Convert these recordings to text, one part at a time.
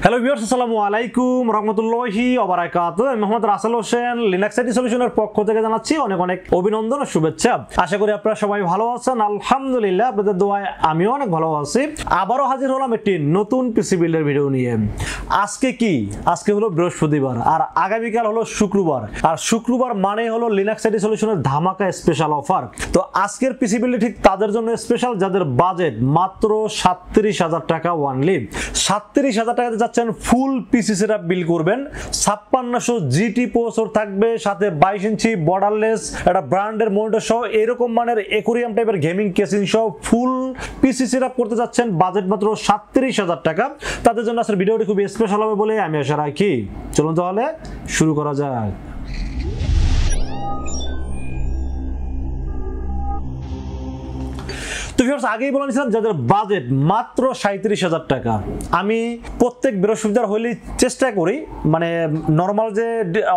Hello viewers, আসসালামু আলাইকুম রাহমাতুল্লাহি ওয়া বারাকাতুহু। আমি মোহাম্মদ রাসেল হোসেন, লিনাক্স আইটি সলিউশনের পক্ষ থেকে জানাচ্ছি অনেক অনেক অভিনন্দন ও শুভেচ্ছা। আশা করি আপনারা সবাই ভালো আছেন। আলহামদুলিল্লাহ, আপনাদের দোয়ায় আমিও অনেক ভালো আছি। আবারও হাজির হলাম একটি নতুন পিসি বিল্ডের ভিডিও নিয়ে। আজকে কি? আজকে হলো বৃহস্পতিবার আর আগামীকাল হলো শুক্রবার। আর শুক্রবার মানে হলো লিনাক্স আইটি সলিউশনের ধামাকা স্পেশাল অফার। তো আজকের পিসি বিল্ডে ঠিক তাদের জন্য স্পেশাল, যাদের বাজেট মাত্র 37,000 টাকা ওয়ানলি। 37,000 টাকাতে যাচ্ছেন ফুল পিসি সেটআপ বিল করবেন। 5600 জিটি প্রসেসর থাকবে, সাথে 22 ইঞ্চি বর্ডারলেস একটা ব্র্যান্ডের মনিটর সহ এরকম মানের অ্যাকোয়ারিয়াম টাইপের গেমিং কেসিং সহ ফুল পিসি সেটআপ করতে যাচ্ছেন, বাজেট মাত্র 37,000 টাকা। তাদের জন্য আজকের ভিডিওটি খুব স্পেশাল হবে বলে আমি আশা রাখি। চলুন তাহলে শুরু করা যাক। তো ভিউয়ার্স, আগেই বলে নিয়েছিলাম যাদের বাজেট মাত্র 37,000 টাকা। আমি প্রত্যেক বৃহস্পতিবার হইলেই চেষ্টা করি, মানে নর্মাল যে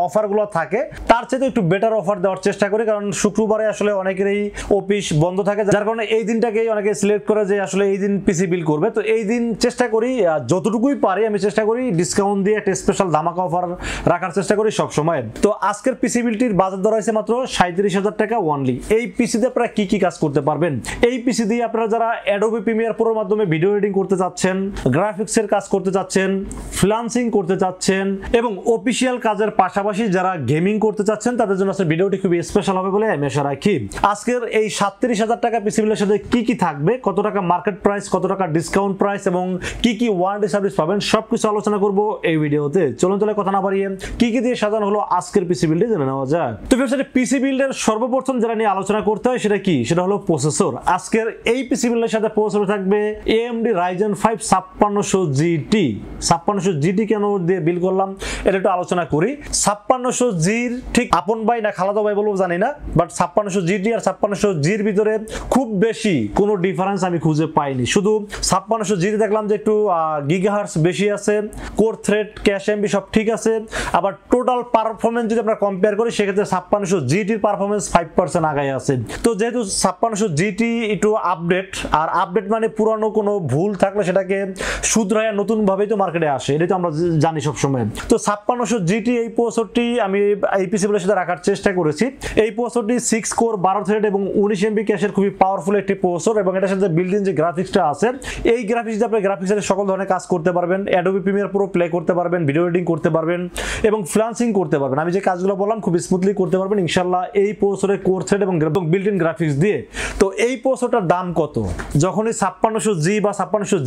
অফারগুলো থাকে তার চেয়ে একটু বেটার অফার দেওয়ার চেষ্টা করি, কারণ শুক্রবারে আসলে অনেকেরই অফিস বন্ধ থাকে, যার কারণে এই দিনটাকেই অনেকে সিলেক্ট করে যে আসলে এই দিন পিসি বিল করবে। তো এই দিন চেষ্টা করি, যতটুকুই পারি আমি চেষ্টা করি ডিসকাউন্ট দিয়ে একটা স্পেশাল ধামাকা অফার রাখার চেষ্টা করি সবসময়। তো আজকের পিসি বিলটির বাজেট ধরা হয়েছে মাত্র 37,000 টাকা ওয়ানলি। এই পিসিতে আপনারা কি কি কাজ করতে পারবেন? এই পিসি দিয়ে আপনারা যারা অ্যাডোবি প্রিমিয়ার প্রোর মাধ্যমে ভিডিও এডিটিং করতে যাচ্ছেন, গ্রাফিক্সের কাজ করতে যাচ্ছেন, ফ্রিল্যান্সিং করতে যাচ্ছেন এবং অফিসিয়াল কাজের পাশাপাশি যারা গেমিং করতে যাচ্ছেন, তাদের জন্য আজকের ভিডিওটি খুবই স্পেশাল হবে বলে আমি আশা রাখি। আজকের এই 37,000 টাকা পিসি বিলের সাথে কি কি থাকবে, কত টাকা মার্কেট প্রাইস, কত টাকা ডিসকাউন্ট প্রাইস এবং কি কি ওয়ারেন্টি সার্ভিস পাবেন, সবকিছু আলোচনা করব এই ভিডিওতে। চলুন তাহলে কথা না বাড়িয়ে কি কি দিয়ে সাজানো হলো আজকের পিসি বিল্ডে জেনে নেওয়া যাক। তো পিসি বিল্ডের সর্বপ্রথম যেটা নিয়ে আলোচনা করতে হয় সেটা কি? সেটা হলো প্রসেসর। আজকের এই পিসি বিল্ডের সাথে প্রসেসর থাকবে AMD Ryzen 5 5600 GT। 5600 GT কেন দিয়ে বিল করলাম এটা একটু আলোচনা করি। 5600 জির ঠিক আপন ভাই না খালাতো ভাই বলবো জানি না, বাট 5600 GT আর 5600 জির ভিতরে খুব বেশি কোনো ডিফারেন্স আমি খুঁজে পাইনি। শুধু 5600 জিতে দেখলাম যে একটু গিগাহার্টজ বেশি আছে, কোর থ্রেড, ক্যাশ এমবি সব ঠিক আছে। আবার টোটাল পারফরমেন্স যদি আমরা কম্পেয়ার করি সেক্ষেত্রে 5600 GTর পারফরমেন্স 5% আগায় আছে। তো যেহেতু 5600 GT একটু আপডেট, আর আপডেট মানে পুরানো কোনো ভুল থাকলে সেটাকে শুধরায় নতুন ভাবেই তো মার্কেটে আসে, এটাই তো আমরা জানি সবসময়। তো 5600 GT এই প্রসেসরটি আমি এই পিসি বিলের সাথে রাখার চেষ্টা করেছি। এই প্রসেসরটি 6 কোর 12 থ্রেড এবং 19 MB ক্যাশের খুবই পাওয়ারফুল একটি প্রসেসর, এবং এটার সাথে বিল্ট ইন যে গ্রাফিক্সটা আছে, এই গ্রাফিক্স দিয়ে আপনি গ্রাফিক্সের সকল ধরনের কাজ করতে পারবেন, অ্যাডোবি প্রিমিয়ার প্রো প্লে করতে পারবেন, ভিডিও এডিটিং করতে পারবেন এবং ফ্রিল্যান্সিং করতে পারবেন। আমি যে কাজগুলো বললাম খুব স্মুথলি করতে পারবেন ইনশাআল্লাহ এই প্রসেসরের কোর থ্রেড এবং বিল্ট ইন গ্রাফিক্স দিয়ে। তো এই প্রসেসরটার দাম কত? যখনই 5600G বা 5600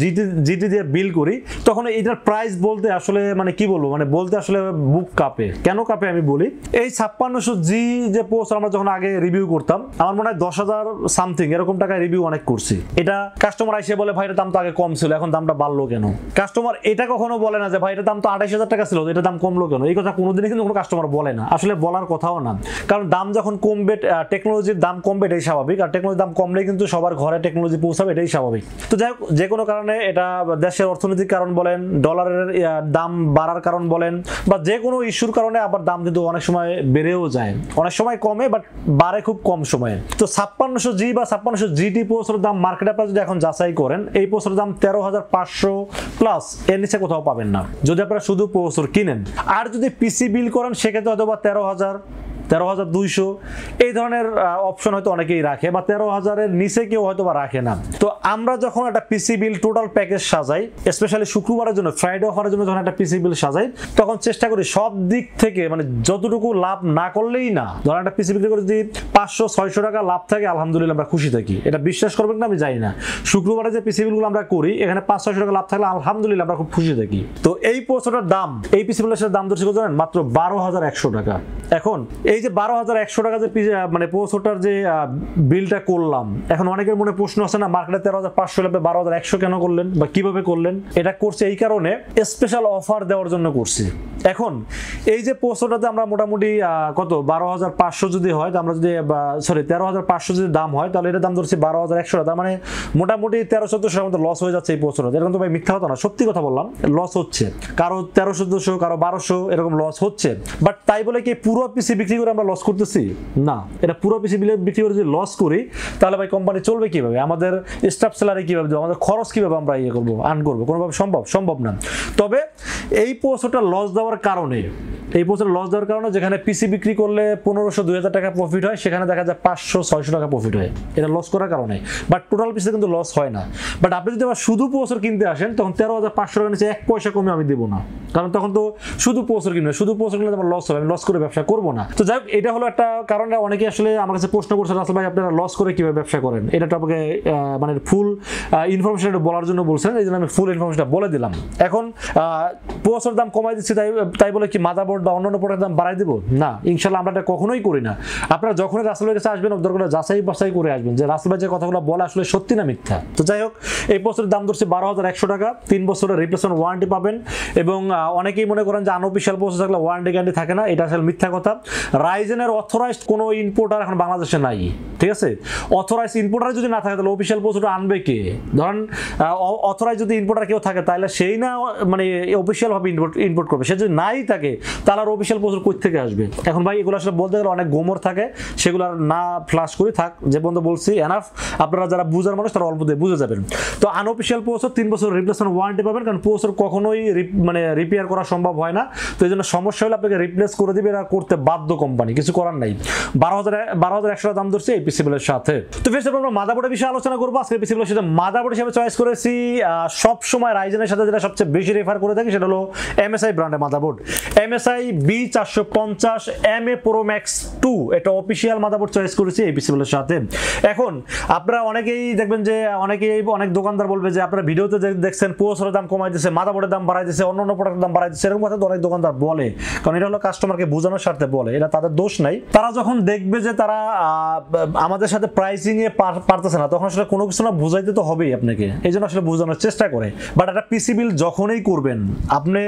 GT দিয়ে বিল করি তখন এটার প্রাইস বলতে আসলে মানে কি বলবো, মানে বলতে আসলে বুক কাঁপে। কেন কাঁপে আমি বলি। এই 5600G যে প্রসেসর আমরা যখন আগে রিভিউ করতাম, আমার মনে হয় 10,000 সামথিং এরকম টাকায় রিভিউ অনেক করছি। এটা কাস্টমার এসে বলে ভাই এটার দাম তো আগে কম ছিল, এখন দামটা বাড়লো কেন? কাস্টমার এটা কখনো বলে না যে ভাই এটার দাম তো 28,000 টাকা ছিল, এটার দাম কমলো কেন? এই কথা কোনোদিনই কিন্তু কোনো কাস্টমার বলে না, আসলে বলার কথাও না। কারণ দাম যখন কমবে, টেকনোলজির দাম কমবে, এটাই স্বাভাবিক। আর টেকনোলজির দাম কমলে কিন্তু সবার ঘরে টেকনোলজি পৌঁছাবে, এটাই স্বাভাবিক। তো যাই হোক, যে কোনো কারণে এটা দেশের অর্থনৈতিক কারণ বলেন, ডলারের দাম বাড়ার কারণ বলেন, বা যে কোনো ইস্যুর কারণে আবার দাম কিন্তু অনেক সময় বেড়েও যায়, অনেক সময় কমে বাট বাড়ে খুব কম সময়ে। তো 5600G বা 5600 GT প্রসেসরের দাম মার্কেটে আপনারা যদি এখন যাচাই করেন, এই প্রসেসরের দাম 13,500 প্লাস, এর নিচে কোথাও পাবেন না যদি আপনারা শুধু প্রসেসর কিনেন। আর যদি পিসি বিল করেন সেক্ষেত্রে হয়তো বা 13,000, 13,200 এই ধরনের অপশন হয়তো অনেকেই রাখে, বা 13,000-এর নিচে কেউ হয়তো বা রাখে না। তো আমরা যখন একটা পিসি বিল টোটাল প্যাকেজ সাজাই, স্পেশালি শুক্রবারের জন্য, ফ্রাইডে অফারের জন্য যখন একটা পিসি বিল সাজাই, তখন চেষ্টা করি সব দিক থেকে মানে যতটুকু লাভ না করলেই না। ধরেন একটা পিসি বিল করে যদি 500-600 টাকা লাভ থাকে, আলহামদুলিল্লাহ আমরা খুশি থাকি। এটা বিশ্বাস করবেন না আমি জানি না, শুক্রবারে যে পিসি বিলগুলো আমরা করি এখানে 500-600 টাকা লাভ থাকলে আলহামদুলিল্লাহ আমরা খুব খুশি থাকি। তো এই প্রসেসরের দাম, এই পিসি বিলের সাথে দাম ধরছি জানেন মাত্র 12,100 টাকা। এখন এই যে 12,100 টাকা যে মানে প্রসেসরটার যে বিলটা করলাম, এখন অনেকের মনে প্রশ্ন আছে না, মার্কেটে 13,500 লাগবে, 12,100 কেন করলেন বা কিভাবে করলেন? এটা করছে এই কারণে, স্পেশাল অফার দেওয়ার জন্য করছি। এখন এই যে প্রসেসরটাতে আমরা মোটামুটি কত 12,500 যদি হয়, তো আমরা যদি 13,500 যদি দাম হয়, তাহলে এটা দাম ধরছি 12,100 টাকা, মানে মোটামুটি 1300-1400 মতো লস হয়ে যাচ্ছে এই প্রসেসর। এরকম তো ভাই মিথ্যা কথা না, সত্যি কথা বললাম, লস হচ্ছে। কারো 1300-1400, কারো 1200 এরকম লস হচ্ছে। বাট তাই বলে কি পুরো পিসি বিক্রি করে আমরা লস করতেছি না, এটা পুরো পিসি বিক্রি করে যদি লস করি তাহলে ভাই কোম্পানি চলবে কিভাবে, আমাদের স্টাফ স্যালারি কিভাবে দেবো, আমাদের খরচ কিভাবে আমরা ইয়ে করবো, আর্ন করবো, কোনোভাবে সম্ভব না। তবে এই প্রসেসরটা লস দেওয়ার কারণে, যেখানে পিসি বিক্রি করলে 1500-2000 টাকা প্রফিট হয়, সেখানে দেখা যায় 500-600 টাকা প্রফিট হয়, এটা লস করার কারণে। বাট টোটাল পিসে কিন্তু লস হয় না। বাট আপনি যদি আবার শুধু প্রসেসর কিনতে আসেন তখন 13,500 টাকা নিচে 1 পয়সা কমে আমি দেবো না, কারণ তখন তো শুধু প্রসেসর কিনবে, শুধু প্রসেসর কিনলে আমার লস হবে, আমি লস করে ব্যবসা করবো না। তো যাই হোক, এটা হলো একটা কারণ। অনেকে আসলে আমার কাছে প্রশ্ন করছে, আসলে ভাই আপনারা লস করে কিভাবে ব্যবসা করেন, এটা আপনাকে মানে ফুল ইনফরমেশন বলার জন্য বলছেন, এই জন্য আমি ফুল ইনফরমেশনটা বলে দিলাম। এখন প্রসেসর দাম কমাই দিচ্ছি তাই বলে কি মাদারবোর্ড বা অন্যান্য প্রোডাক্টের দাম বাড়াই দিব? না, ইনশাআল্লাহ আমরা এটা কখনোই করি না। আপনারা যখনই রাসেল ভাইয়ের কাছে আসবেন দরকার যাচাই বাছাই করে আসবেন যে রাসেল ভাই যে কথাগুলো বলে আসলে সত্যি না মিথ্যা। তো যাই হোক, এই প্রসেসরের দাম ধরছে 12,100 টাকা, 3 বছরের রিপ্লেসমেন্ট ওয়ারেন্টি পাবেন। এবং অনেকেই মনে করেন যে আনঅফিশিয়াল প্রসেসর থাকলে ওয়ারেন্টি গ্যারান্টি থাকে না, এটা আসলে মিথ্যা কথা। রাইজেনের অথরাইজড কোনো ইম্পোর্টার এখন বাংলাদেশে নাই, ঠিক আছে? অথরাইজড ইম্পোর্টার যদি না থাকে তাহলে অফিশিয়াল প্রসেসরটা আনবে কে? ধরেন অথরাইজড যদি ইম্পোর্টার কেউ থাকে তাহলে সেই না মানে অফিশিয়াল ভাবে ইম্পোর্ট করবে, সে যদি নাই থাকে তাহলে আর অফিশিয়াল প্রসেসর কই থেকে আসবে? এখন ভাই এগুলো আসলে বলতে গেলে অনেক গোমর থাকে, সেগুলো আর না ফ্লাশ করে থাক, যে পর্যন্ত বলছি এনাফ। আপনারা যারা বুঝার মানুষ তারা অল্প দিয়ে বুঝে যাবেন। তো আনঅফিশিয়াল প্রসেসর 3 বছর রিপ্লেসমেন্ট ওয়ারেন্টি পাবেন, কারণ প্রসেসর কখনোই মানে রিপেয়ার করা সম্ভব হয় না। তো এই জন্য সমস্যা হলে আপনাকে রিপ্লেস করে দিবে, এরা করতে বাধ্য কোম্পানি, কিছু করার নাই। 12,100 দাম ধরছে এই পিসিবিলের সাথে। তো ফের আমরা মাদারবোর্ডের বিষয়ে আলোচনা করবো আজকে। পিসিবিলের সাথে মাদারবোর্ড হিসেবে চয়েস করেছি সব সময় রাইজেনের সাথে যেটা সবচেয়ে বেশি রেফার করে থাকি সেটা হলো MSI ব্র্যান্ডের motherboard, MSI B450 MA Pro Max 2, এটা অফিশিয়াল মাদারবোর্ড চয়েস করেছি এই পিসিবিলের সাথে। এখন আপনারা অনেকেই দেখবেন যে অনেক দোকানদার বলবে যে আপনারা ভিডিওতে দেখছেন প্রসেসরের দাম কমাই দিচ্ছে, মাদারবোর্ডের দাম বাড়াই দিচ্ছে, অন্যান্য প্রোডাক্টের দাম বাড়াই দিচ্ছে, এরকম কথা অনেক দোকানদার বলে, কারণ এটা হলো কাস্টমারকে বোঝানোর স্বার্থে বলে, এটা তাদের দোষ নাই। তারা যখন দেখবে যে তারা আমাদের সাথে প্রাইসিং এ পারতেছে না, তখন আসলে কোনো কিছু না বুঝাইতে তো হবেই আপনাকে, এই জন্য আসলে বোঝানোর চেষ্টা করে। বাট একটা পিসি বিল যখনই করবেন, আপনি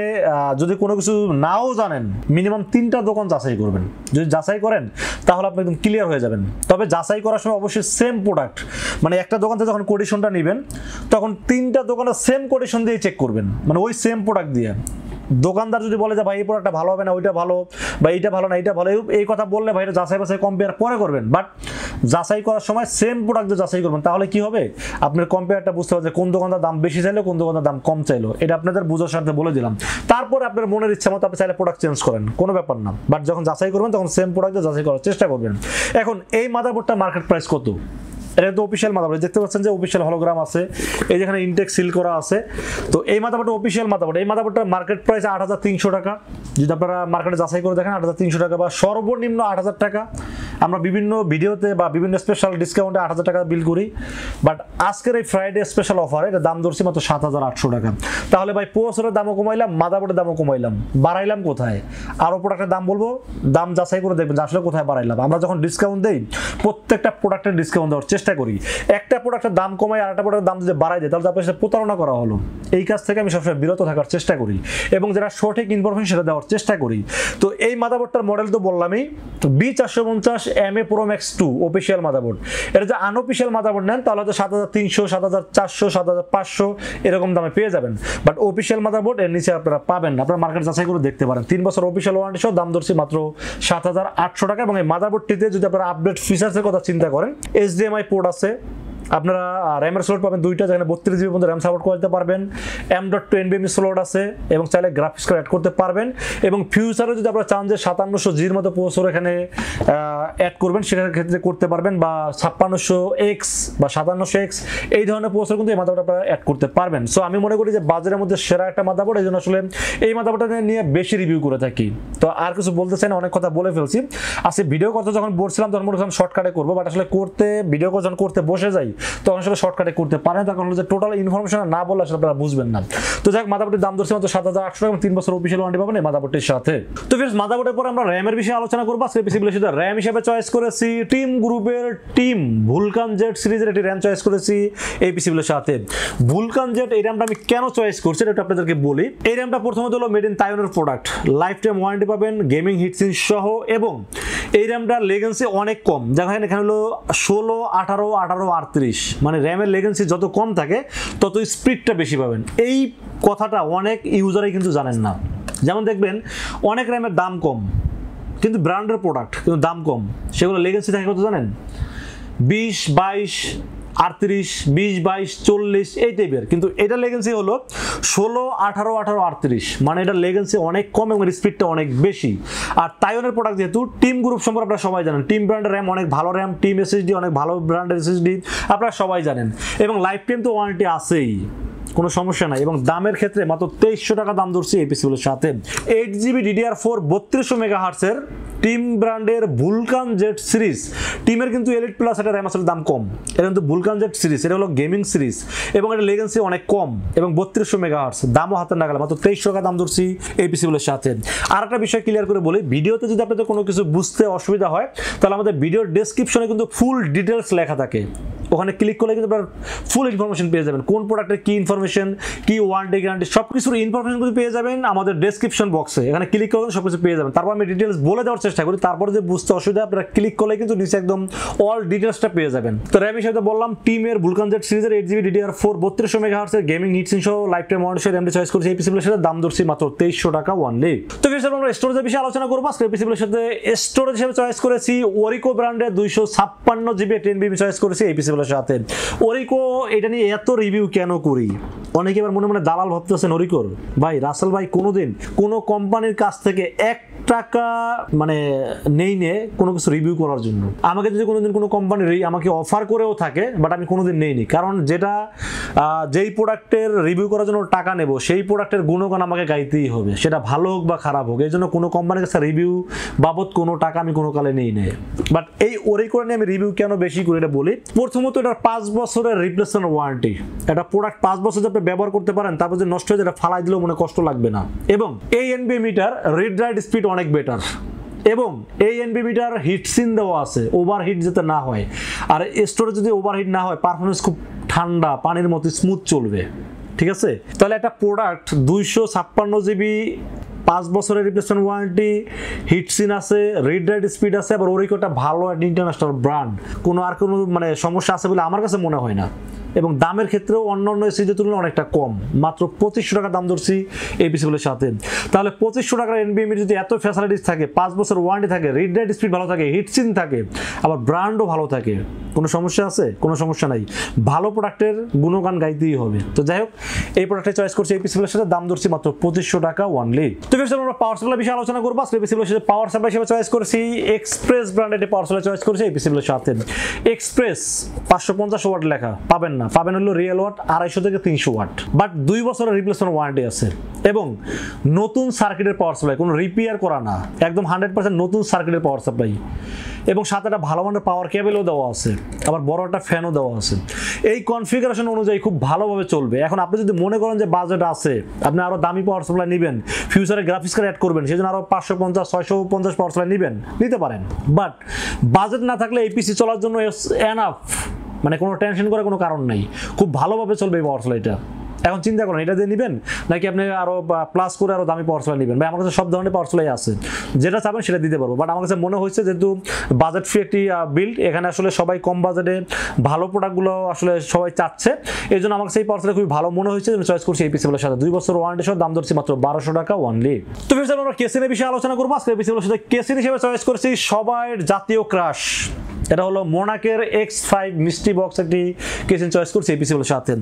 যদি কোনো কিছু নাও জানেন মিনিমাম 3টা দোকান যাচাই করবেন। যদি যাচাই করেন তাহলে আপনি একদম ক্লিয়ার হয়ে যাবেন। তবে যাচাই করার সময় অবশ্যই সেম প্রোডাক্ট, মানে একটা দোকান থেকে যখন কোটেশনটা নেবেন তখন 3টা দোকানের সেম কোটেশন দিয়ে চেক করবেন, মানে ওই সেম প্রোডাক্ট দিয়ে। দোকানদার যদি বলে যে ভাই এই প্রোডাক্টটা ভালো হবে না, ওইটা ভালো, বা এইটা ভালো না এইটা ভালো, এই কথা বললে ভাই এটা যাচাই বাছাই কম্পেয়ার পরে করবেন। বাট যাচাই করার সময় সেম প্রোডাক্ট দিয়ে যাচাই করবেন, তাহলে কি হবে আপনার কম্পেয়ারটা বুঝতে হবে যে কোন দোকানদার দাম বেশি চাইলো, কোন দোকানদার দাম কম চাইলো। এটা আপনাদের বোঝার সাথে বলে দিলাম। তারপরে আপনার মনের ইচ্ছা মতো আপনি চাইলে প্রোডাক্ট চেঞ্জ করেন, কোনো ব্যাপার না। বাট যখন যাচাই করবেন তখন সেম প্রোডাক্ট দিয়ে যাচাই করার চেষ্টা করবেন। এখন এই মাদারবোর্ডটার মার্কেট প্রাইস কত? এটা তো অফিশিয়াল মাদারবোর্ড, দেখতে পাচ্ছেন যে অফিশিয়াল হলোগ্রাম আছে, এই যেখানে ইনটেক সিল করা আছে। তো এই মাদারবোর্ডটা অফিশিয়াল মাদারবোর্ড, এই মাদারবোর্ডটার মার্কেট প্রাইস 8,300 টাকা। যদি আপনারা মার্কেটে যাচাই করে দেখেন 8,300 টাকা, বা সর্বনিম্ন 8,000 টাকা। আমরা বিভিন্ন ভিডিওতে বা বিভিন্ন স্পেশাল ডিসকাউন্টে 8,000 টাকা বিল করি, বাট আজকের এই ফ্রাইডে স্পেশাল অফারে এটা দাম ধরছি মাত্র 7,800 টাকা। তাহলে ভাই প্রসেসরের দামও কমাইলাম, মাদারবোর্ডের দামও কমাইলাম, বাড়াইলাম কোথায়? আরও প্রোডাক্টের দাম বলবো, দাম যাচাই করে দেখবেন আসলে কোথায় বাড়াইলাম। আমরা যখন ডিসকাউন্ট দেই প্রত্যেকটা প্রোডাক্টের ডিসকাউন্ট দেওয়ার চেষ্টা করি। একটা প্রোডাক্টের দাম কমায় আর একটা প্রোডাক্টের দাম যদি বাড়াই দেয় তাহলে আপনার সাথে প্রতারণা করা হলো। এই কাজ থেকে আমি সবসময় বিরত থাকার চেষ্টা করি এবং যারা সঠিক ইনফরমেশন সেটা দেওয়ার চেষ্টা করি। তো এই মাদারবোর্ডটার মডেল তো বললামই, B450 MA Pro Max 2 official motherboard. এটা যে আনঅফিশিয়াল মাদারবোর্ড নেন তাহলে হয়তো 7,300, 7,400, 7,500 এরকম দামে পেয়ে যাবেন। বাট অফিশিয়াল মাদারবোর্ড এর নিচে আপনারা পাবেন না, আপনারা মার্কেট যাচাই করে দেখতে পারেন। 3 বছর অফিশিয়াল ওয়ারেন্টি সহ দাম ধরছি মাত্র 7,800 টাকা। এবং এই মাদারবোর্ডটিতে যদি আপনারা আপডেট ফিচার্সের কথা চিন্তা করেন, HDMI পোর্ট আছে, আপনারা র্যামের স্লট পাবেন 2টা, যেখানে 32 জিবি পর্যন্ত র্যাম সাপোর্ট করতে পারবেন। M.2 NVMe স্লট আছে এবং চাইলে গ্রাফিক্স কার্ড অ্যাড করতে পারবেন। এবং ফিউচারে যদি আপনারা চান যে 5700G'র মতো প্রসেসর এখানে অ্যাড করবেন সেটার ক্ষেত্রে করতে পারবেন, বা 5600X বা 5700X এই ধরনের প্রসেসর কিন্তু এই মাদারবোর্ড আপনারা অ্যাড করতে পারবেন। সো আমি মনে করি যে বাজারের মধ্যে সেরা একটা মাদারবোর্ড, এই জন্য আসলে এই মাদারবোর্ডটা নিয়ে বেশি রিভিউ করে থাকি। তো আর কিছু বলতে চাই না, অনেক কথা বলে ফেলছি। আজকে ভিডিও করতে যখন বলছিলাম তখন মনে করছিলাম শর্টকাটে করবো, বাট আসলে ভিডিও যখন করতে বসে যাই তখন আসলে শর্টকাটে করতে পারেন, তখন হলো যে টোটাল ইনফরমেশন না বললে আসলে আপনারা বুঝবেন না। তো যাক, মাদারবোর্ডের দাম ধরছে মাত্র 7,800 টাকা, 3 বছর অফিশিয়াল ওয়ারেন্টি পাবেন এই মাদারবোর্ডটির সাথে। তো ফ্রেন্ডস, মাদারবোর্ডের পরে আমরা র্যামের বিষয়ে আলোচনা করবো। আজকে পিসিবিলের সাথে র্যাম হিসেবে চয়েস করেছি টিম গ্রুপের VULCAN-Z সিরিজের একটি র্যাম চয়েস করেছি এই পিসিবিলের সাথে। VULCAN-Z এই র্যামটা আমি কেন চয়েস করছি এটা আপনাদেরকে বলি। এই র্যামটা প্রথমত হলো মেড ইন তাইওয়ানের প্রোডাক্ট, লাইফ টাইম ওয়ারেন্টি পাবেন গেমিং হিটসিন সহ, এবং এই র্যামটার লেগেন্সি অনেক কম, যেখানে এখানে হলো 16, 18, 18, 38, মানে র্যামের লেগেন্সি যত কম থাকে তত স্পিডটা বেশি পাবেন। এই কথাটা অনেক ইউজারই কিন্তু জানেন না। যেমন দেখবেন অনেক র্যামের দাম কম কিন্তু ব্র্যান্ডের প্রোডাক্ট, কিন্তু দাম কম। সেগুলো লেগেন্সি থাকে কত জানেন? 20, 22, 38, 20, 22, 40 এই টাইপের। কিন্তু এটা লেগেন্সি হলো 16, 18, 18, 38, মানে এটা লেগেন্সি অনেক কম এবং স্পিডটা অনেক বেশি। আর তাইওয়ানের প্রোডাক্ট যেহেতু, টিম গ্রুপ সম্পর্কে আপনারা সবাই জানেন, টিম ব্র্যান্ডের র্যাম অনেক ভালো র্যাম, টিম এসএসডি অনেক ভালো ব্র্যান্ডের এসএসডি, আপনারা সবাই জানেন। এবং লাইফ টাইম তো ওয়ারেন্টি আছেই, কোনো সমস্যা নাই। এবং দামের ক্ষেত্রে মাত্র 2300 টাকা দাম ধরছি এই পিসিগুলোর সাথে। 8GB DDR4 3200 মেগাহার্টসের টিম ব্র্যান্ডের VULCAN-Z সিরিজ, টিমের কিন্তু এলিট প্লাস এটা র্যাম আসলে দাম কম, এটা কিন্তু VULCAN-Z সিরিজ, এটা হলো গেমিং সিরিজ এবং এটা লেগেন্সি অনেক কম এবং 3200 মেগাহার্টস, দামও হাতে না গেলে মাত্র 2300 টাকা দাম ধরছি এই পিসিগুলোর সাথে। আর একটা বিষয় ক্লিয়ার করে বলি, ভিডিওতে যদি আপনাদের কোনো কিছু বুঝতে অসুবিধা হয় তাহলে আমাদের ভিডিওর ডেসক্রিপশনে কিন্তু ফুল ডিটেলস লেখা থাকে, ওখানে ক্লিক করলে কিন্তু আপনার ফুল ইনফরমেশন পেয়ে যাবেন, কোন প্রোডাক্টের কি ইনফরমেশন, কি ওয়ারেন্টি গ্যারান্টি, সব কিছুর ইনফরমেশন কিন্তু পেয়ে যাবেন আমাদের ডেসক্রিপশন বক্সে। এখানে ক্লিক করলে সব কিছু পেয়ে যাবেন। তারপর আমি ডিটেলস বলে দেওয়ার চেষ্টা করি, তারপরে যে বুঝতে অসুবিধা আপনারা ক্লিক করলে কিন্তু নিচে একদম অল ডিটেলসটা পেয়ে যাবেন। তো র্যাম হিসেবে বললাম টিমের VULCAN-Z সিরিজের 8GB DDR4 3200 মেগাহার্টসের গেমিং হিটসিং সহ লাইফ টাইম ওয়ারেন্টি র্যামটি চয়েস করেছি এই পিসিগুলোর সাথে, দাম ধরছি মাত্র 2300 টাকা অনলি। তো ফির আমরা স্টোরেজের বিষয়ে আলোচনা করব। আজকে পিসিগুলোর সাথে স্টোরেজ হিসেবে চয়েস করেছি Orico ব্র্যান্ডের 256GB 10BB চয়েস করেছি এই পিসিগুলোর সাথে। Orico এটা নিয়ে এত রিভিউ কেন করি? অনেকে এবার মনে মনে দালাল ভাবতেছেন Oricoর। ভাই রাসেল ভাই কোনোদিন কোনো কোম্পানির কাছ থেকে 1 টাকা মানে নেই কোনো কিছু রিভিউ করার জন্য। আমাকে যদি কোনোদিন কোনো কোম্পানি আমাকে অফার করেও থাকে, বাট আমি কোনোদিন নেইনি, কারণ যেই প্রোডাক্টের রিভিউ করার জন্য টাকা নেব সেই প্রোডাক্টের গুণগান আমাকে গাইতেই হবে, সেটা ভালো হোক বা খারাপ হোক। এই জন্য কোনো কোম্পানির কাছে রিভিউ বাবদ কোনো টাকা আমি কোনো কালে নেই। বাট এই Orico নিয়ে আমি রিভিউ কেন বেশি করে এটা বলি। প্রথমত এটার 5 বছরের রিপ্লেসমেন্ট ওয়ারেন্টি, একটা প্রোডাক্ট 5 বছর আপনি ব্যবহার করতে পারেন, তারপর যদি নষ্ট হয়ে যায় ফালাই দিলেও মনে কষ্ট লাগবে না। এবং এই NVMe-টার রিড রাইট স্পিড অনেক বেটার, এবং এই NVMe-টার হিটসিন দেওয়া আছে, ওভারহিট যাতে না হয়। আর স্টোরেজ যদি ওভারহিট না হয়, পারফরমেন্স খুব ঠান্ডা পানির মতো স্মুথ চলবে, ঠিক আছে? তাহলে একটা প্রোডাক্ট 256GB 5 বছরের রিপ্লেসমেন্ট ওয়ারেন্টি, হিটসিন আছে, রিড রাইট স্পিড আছে, আবার Oricoটা ভালো একটা ইন্টারন্যাশনাল ব্র্যান্ড, কোনো মানে সমস্যা আছে বলে আমার কাছে মনে হয় না। এবং দামের ক্ষেত্রেও অন্যান্য এসিডের তুলনায় অনেকটা কম, মাত্র 2500 টাকা দাম ধরছি এই পিসিগুলোর সাথে। তাহলে 2500 টাকার NVMe যদি এত ফ্যাসিলিটিস থাকে, 5 বছর ওয়ারেন্টি থাকে, রিড রাইট স্পিড ভালো থাকে, হিটসিন থাকে, আবার ব্র্যান্ডও ভালো থাকে, কোনো সমস্যা আছে? কোনো সমস্যা নাই। ভালো প্রোডাক্টের গুণগান গাইতেই হবে। তো যাই হোক, এই প্রোডাক্টে চয়েস করছি এই পিসিগুলোর সাথে, দাম ধরছি মাত্র 2500 টাকা অনলি। তো আমরা পাওয়ার সাপ্লাই বিষয়ে আলোচনা করবো। আজকে পিসিগুলোর সাথে পাওয়ার সাপ্লাই হিসেবে চয়েস করছি Xpress ব্র্যান্ডের পাওয়ার সাপ্লাই চয়েস করছি এই পিসিগুলোর সাথে। Xpress 550 ওয়াট লেখা পাবেন না, পাবেন হলো রিয়েল ওয়াট 250 থেকে 300 ওয়াট, বাট 2 বছরের রিপ্লেসমেন্ট ওয়ারেন্টি আছে এবং নতুন সার্কিটের পাওয়ার সাপ্লাই, কোনো রিপেয়ার করা না, একদম 100% নতুন সার্কিটের পাওয়ার সাপ্লাই, এবং সাথে একটা ভালো মানের পাওয়ার কেবলও দেওয়া আছে, আবার বড় একটা ফ্যানও দেওয়া আছে। এই কনফিগারেশন অনুযায়ী খুব ভালোভাবে চলবে। এখন আপনি যদি মনে করেন যে বাজেট আছে, আপনি আরো দামি পাওয়ার সাপ্লাই নেবেন, ফিউচারে গ্রাফিক্স কার্ড অ্যাড করবেন, সেজন্য আরো 550 650 পাওয়ার সাপ্লাই নিতে পারেন। বাট বাজেট না থাকলে এই পিসি চলার জন্য এনাফ, মানে কোনো টেনশন করার কোনো কারণ নেই, খুব ভালোভাবে চলবে এই পাওয়ার সাপ্লাইটা। এখন চিন্তা করেন এটা দিয়ে নেবেন নাকি আপনি আরো প্লাস করে আরো দামি পাওয়ার সাপ্লাই নেবেন। ভাই আমার কাছে সব ধরনের পাওয়ার সাপ্লাই আছে, যেটা চাবেন সেটা দিতে পারবো। বাট আমার কাছে মনে হয়েছে যেহেতু বাজেট ফ্রি একটি বিল্ড, এখানে আসলে সবাই কম বাজেটে ভালো প্রোডাক্টগুলো আসলে সবাই চাচ্ছে, এই জন্য আমার কাছে এই পাওয়ার সাপ্লাই খুবই ভালো মনে হয়েছে, আমি চয়েস করছি এই পিসিগুলোর সাথে। 2 বছর ওয়ারেন্টি সহ দাম ধরছি মাত্র 1200 টাকা অনলি। তো ফির আমরা কেসিনের বিষয়ে আলোচনা করবো। আজকে পিসিগুলোর সাথে কেসিন হিসেবে চয়েস করছি সবার জাতীয় ক্রাশ, এটা হলো মোনাকের X5 MysteryBox একটি কেসিন চয়েস করছি এই পিসিগুলোর সাথে।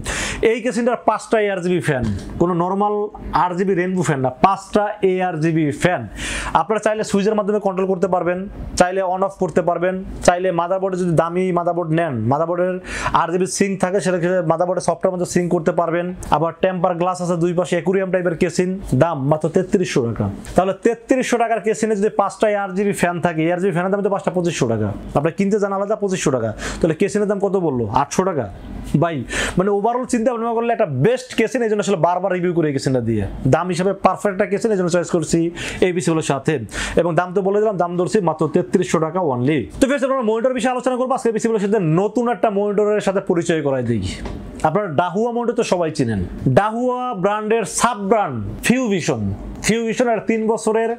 এই কেসিনটার 5টা ARGB ফ্যান, কোনো নর্মাল RGB রেনবো ফ্যান না, 5টা ARGB ফ্যান। আপনারা চাইলে সুইচের মাধ্যমে কন্ট্রোল করতে পারবেন, চাইলে অন অফ করতে পারবেন, চাইলে মাদারবোর্ডে যদি দামি মাদারবোর্ড নেন, মাদারবোর্ডের RGB সিঙ্ক থাকে, সেটা মাদারবোর্ডে সফটওয়্যার মধ্যে সিঙ্ক করতে পারবেন। আবার টেম্পার গ্লাস আছে দুই পাশে, অ্যাকুরিয়াম টাইপের কেসিন, দাম মাত্র 3300 টাকা। তাহলে 3300 টাকার কেসিনে যদি 5টা ARGB ফ্যান থাকে, ARGB ফ্যানের দাম তো 5টা 2500 টাকা, আপনার কিনতে জানা আলাদা 2500 টাকা, তাহলে কেসিনের দাম কত বললো? 800 টাকা। ভাই মানে ওভারঅল চিন্তা ভাবনা করলে একটা বেস্ট কেসিন, এই জন্য আসলে বারবার রিভিউ করে কেসিনটা দিয়ে, দাম হিসাবে পারফেক্ট একটা কেসিন, এই জন্য চয়েস করছি এই পিসিগুলোর সাথে। এবং দাম তো বলে দিলাম, দাম ধরছি মাত্র 3300 টাকা অনলি। তো ফের আমরা মনিটর বিষয়ে আলোচনা করবো। আজকে পিসিগুলোর সাথে নতুন একটা মনিটরের সাথে পরিচয় করাই দিই। আপনারা ডাহুয়া মনিটর তো সবাই চিনেন, ডাহুয়া ব্র্যান্ডের সাব ব্র্যান্ড FeuVision, FeuVision এর 3 বছরের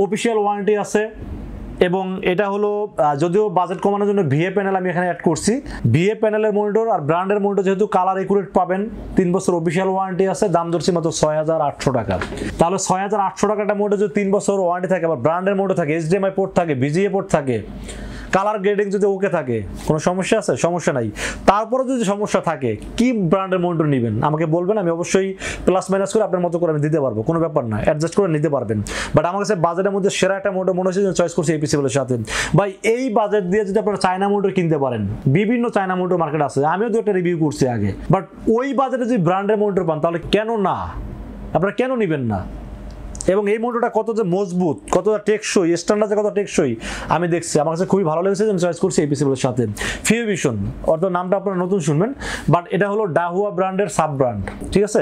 অফিসিয়াল ওয়ারেন্টি আছে এবং এটা হলো যদিও বাজেট কমানোর জন্য ভিএ প্যানেল আমি এখানে অ্যাড করছি। ভিএ প্যানেলের মনিটর আর ব্র্যান্ডের মনিটর যেহেতু কালার একুরেট পাবেন, 3 বছর অফিসিয়াল ওয়ারেন্টি আছে, দাম ধরছি মাত্র 6800 টাকা। তাহলে 6800 টাকাটা মনিটর যদি 3 বছর ওয়ারেন্টি থাকে, আবার ব্র্যান্ডের মনিটর থাকে, এইচডিএমআই পোর্ট থাকে, ভিজিএ পোর্ট থাকে, কালার গ্রেডিং যদি ওকে থাকে, কোনো সমস্যা আছে? সমস্যা নাই। তারপরে যদি সমস্যা থাকে, কি ব্র্যান্ডের মনিটর নেবেন আমাকে বলবেন, আমি অবশ্যই প্লাস মাইনাস করে আপনার মতো করে আমি দিতে পারবো, কোনো ব্যাপার না, অ্যাডজাস্ট করে নিতে পারবেন। বাট আমার কাছে বাজেটের মধ্যে সেরা একটা মনিটর মনে হচ্ছে, চয়েস করছি এই পিসিবিলের সাথে। ভাই এই বাজেট দিয়ে যদি আপনারা চায়না মনিটর কিনতে পারেন, বিভিন্ন চায়না মনিটর মার্কেট আছে, আমিও তো একটা রিভিউ করছি আগে, বাট ওই বাজেটে যদি ব্র্যান্ডের মনিটর পান তাহলে কেন না, আপনারা কেন নেবেন না? এবং এই মনিটরটা কত যে মজবুত, কতটা টেকসই, স্ট্যান্ডার্ডে কত টেকসই আমি দেখছি, আমার কাছে খুবই ভালো লেগেছে, আমি চয়েস করছি এই পিসিবিলের সাথে। FeuVision, অর্থাৎ নামটা আপনারা নতুন শুনবেন, বাট এটা হলো ডাহুয়া ব্র্যান্ডের সাব ব্র্যান্ড, ঠিক আছে?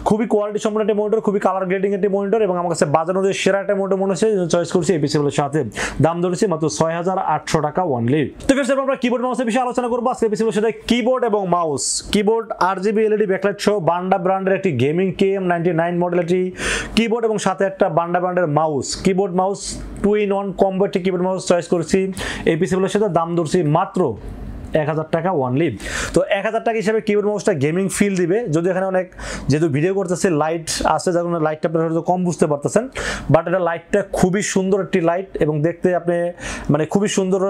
খুবই কোয়ালিটি সম্পন্ন একটা মনিটর, খুবই কালার গ্রেডিং একটা মনিটর, এবং আমার কাছে বাজার অনুযায়ী সেরা একটা মনিটর মনে হচ্ছে, চয়েস করছি এই পিসিবিলের সাথে। দাম ধরেছি মাত্র 6800 টাকা অনলি। তো ফ্রেন্ডস, আমরা কিবোর্ড মাউসের বিষয়ে আলোচনা করবো আজকে পিসিবিলের সাথে। কিবোর্ড এবং mouse, keyboard RGB LED backlight সহ বান্ডা ব্র্যান্ডের একটি গেমিং KM99 মডেল একটি কিবোর্ড, এবং সাথে একটা বান্ডা ব্র্যান্ডের mouse, keyboard mouse 2-in-1 combo একটি কিবোর্ড মাউস চয়েস করেছি এই পিসিবিলের সাথে। দাম ধরছি মাত্র 1000 টাকা অনলি। তো 1000 টাকা হিসাবে কিবোর্ড মাউসটা গেমিং ফিল দিবে, যদি এখানে অনেক যেহেতু ভিডিও করতেছে লাইট আছে, যার কারণে লাইটটা আপনারা হয়তো কম বুঝতে পারতেছেন, বাট এটা লাইটটা খুবই সুন্দর একটি লাইট, এবং দেখতে আপনি মানে খুবই সুন্দর,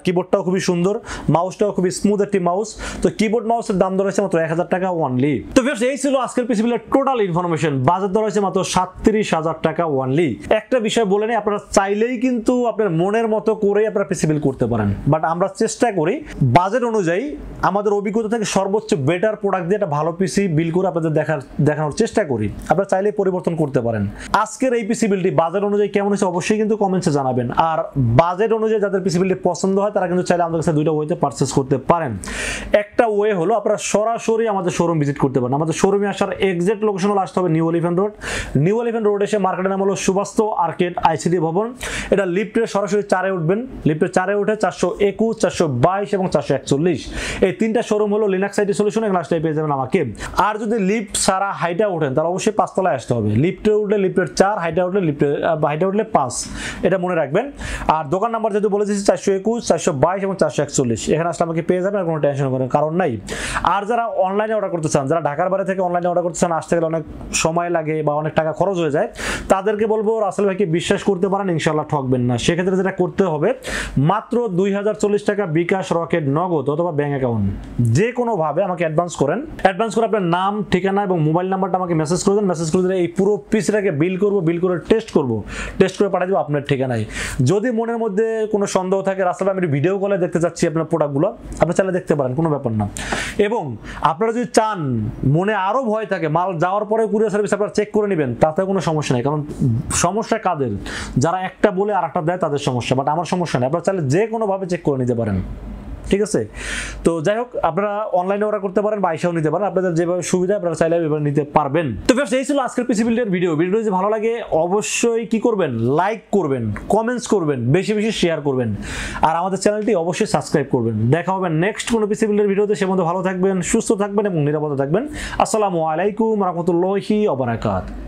কিবোর্ডটাও খুবই সুন্দর, মাউসটাও খুবই স্মুথ একটি মাউস। তো কিবোর্ড মাউসের দাম ধরেছে মাত্র 1000 টাকা অনলি। তো ভিউয়ার্স, এই ছিল আজকের পিসিবিলের টোটাল ইনফরমেশন। বাজেট ধরা হয়েছে মাত্র 37000 টাকা অনলি। একটা বিষয় বলে নেই, আপনারা চাইলেই কিন্তু আপনার মনের মতো করেই আপনারা পিসিবিল করতে পারেন, বাট আমরা চেষ্টা করি বাজেট অনুযায়ী আমাদের অভিজ্ঞতা থেকে সর্বোচ্চ বেটার প্রোডাক্ট দিয়ে একটা ভালো পিসি বিল করে আপনাদের দেখানোর চেষ্টা করি। আপনারা চাইলে পরিবর্তন করতে পারেন। আজকের এই পিসি বিলটি বাজেট অনুযায়ী কেমন হয়েছে অবশ্যই কিন্তু কমেন্টসে জানাবেন। আর বাজেট অনুযায়ী যাদের পিসি বিলটি পছন্দ হয় তারা কিন্তু চাইলে আমাদের কাছে দুইটা ওয়েতে পারচেস করতে পারেন। একটা ওয়ে হলো আপনারা সরাসরি আমাদের শোরুম ভিজিট করতে পারেন। আমাদের শোরুমে আসার এক্সাক্ট লোকেশন হলো আসতে হবে new elephant road. New elephant road এসে মার্কেটের নাম হলো সুবাস্তু আর্কেড আইসিডি ভবন। এটা লিফটের সরাসরি 4-এ উঠবেন। লিফটের 4-এ উঠে 421, 422 এবং 441, এই তিনটা শোরুম হলো লিনাক্স আইটি সলিউশন, এখানে আসলে পেয়ে যাবেন আমাকে। আর যদি লিফট সারা হাইটা ওঠেন তাহলে অবশ্যই 5 তলায় আসতে হবে। লিফটে উঠলে লিফটের 4, হাইটা উঠলে হাইটা উঠলে 5, এটা মনে রাখবেন। আর দোকান নাম্বার যেহেতু বলে দিয়েছি 421, 422 এবং 441, এখানে আসলে আমাকে পেয়ে যাবেন, আর কোনো টেনশন করার কারণ নাই। আর যারা অনলাইনে অর্ডার করতে চান, যারা ঢাকার বাইরে থেকে অনলাইনে অর্ডার করতে চান, আসতে গেলে অনেক সময় লাগে বা অনেক টাকা খরচ হয়ে যায়, তাদেরকে বলবো রাসেল ভাইকে বিশ্বাস করতে পারেন, ইনশাআল্লাহ ঠকবেন না। সেক্ষেত্রে যেটা করতে হবে, মাত্র 2040 টাকা বিকাশ, রকেট, নগদ অথবা ব্যাংক অ্যাকাউন্ট যে কোনো ভাবে আমাকে অ্যাডভান্স করেন। অ্যাডভান্স করে আপনার নাম, ঠিকানা এবং মোবাইল নাম্বারটা আমাকে মেসেজ করে দেন। মেসেজ করে দিলে এই পুরো পিসটাকে বিল করব, বিল করে টেস্ট করে পাঠিয়ে দেবো আপনার ঠিকানায়। যদি মনের মধ্যে কোনো সন্দেহ থাকে, রাস্তায় আমি ভিডিও কলে দেখতে যাচ্ছি আপনার প্রোডাক্টগুলো, আপনি চাইলে দেখতে পারেন, কোনো ব্যাপার না। এবং আপনারা যদি চান, মনে আরো ভয় থাকে, মাল যাওয়ার পরে কুরিয়ার সার্ভিস আপনারা চেক করে নেবেন, তাতে কোনো সমস্যা নেই। কারণ সমস্যা কাদের, যারা একটা বলে আর একটা দেয় তাদের সমস্যা, বাট আমার সমস্যা নেই। আপনারা চাইলে যে কোনো ভাবে চেক করে নিতে পারেন, ঠিক আছে? তো যাই হোক, আপনারা অনলাইনে অর্ডার করতে পারেন বা আইসাও নিতে পারেন, আপনাদের যেভাবে সুবিধা আপনারা চাইলে এভাবে নিতে পারবেন। তো ফ্রেন্ডস, এই ছিল আজকের পিসি বিল্ডের ভিডিও। ভিডিও যদি ভালো লাগে অবশ্যই কি করবেন, লাইক করবেন, কমেন্টস করবেন, বেশি বেশি শেয়ার করবেন, আর আমাদের চ্যানেলটি অবশ্যই সাবস্ক্রাইব করবেন। দেখা হবে নেক্সট কোনো পিসি বিল্ডের ভিডিওতে। সে মধ্যে ভালো থাকবেন, সুস্থ থাকবেন এবং নিরাপদে থাকবেন। আসসালামু আলাইকুম রহমতুল্লাহি ওয়া বারাকাতুহু।